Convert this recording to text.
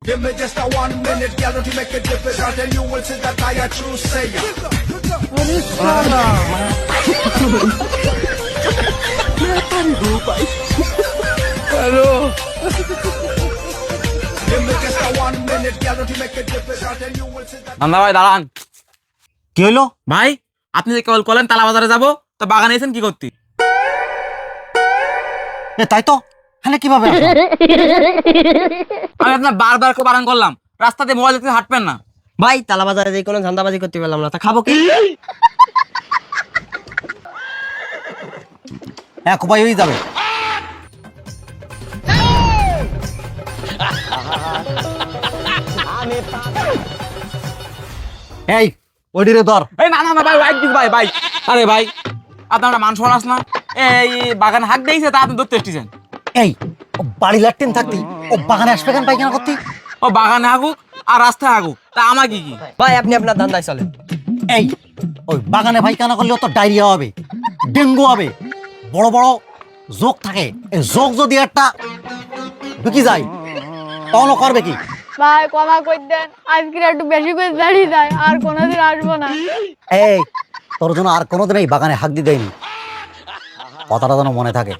Give me just a 1 minute, girl, to make a difference, and then you will see that I a true sayer. Hello Give me just a 1 minute, girl, to make a difference, and then you will see that. Nanda ভাই দাঁড়ান। কি হইলো? ভাই আপনি যে call করলেন তালা বাজারে যাবো, তো বাগানে এসেছেন কি করতে? এ তাই তো, হ্যাঁ কিভাবে আসলো? আমি আপনার বারবার করে বারণ করলাম রাস্তাতে মোবাইল দেখতে হাঁটবেন না। ভাই তালা বাজারে যে কোনো ধান্দাবাজি করতে পারলাম না, তা খাবো কি? এক উপায় হয়ে যাবে। এই ওইদিকে ধর। এই না না না ভাই বাইক দিস ভাই ভাই। আরে ভাই আপনার একটা মান সম্মান আছে না? এই বাগানে হাঁক দিয়েছে তা আপনি ধরতে এসেছেন। এই ও বাড়ি লাট্টেন থাকতি ও বাগানে আসবে কেন পায়খানা করতি? ও বাগানে হাঁকুক আর রাস্তায় হাঁকুক, তা আমার কি? ভাই আপনি আপনার ধান্দায় চলেন। এই ওই বাগানে পায়খানা করলে তো ডায়রিয়া হবে, ডেঙ্গু হবে, বড় বড় যোগ থাকে। এই যোগ যদি একটা ঢুকি যায় তখন ও করবে কি? ভাই ক্ষমা করে দেন, আজকে একটু বেশি করে দাঁড়িয়ে যায়, আর কোনোদিন আসবো না। এই তোর জন্য আর কোনোদিন এই বাগানে হাঁক দিয়ে দেয়নি, কথাটা যেন মনে থাকে।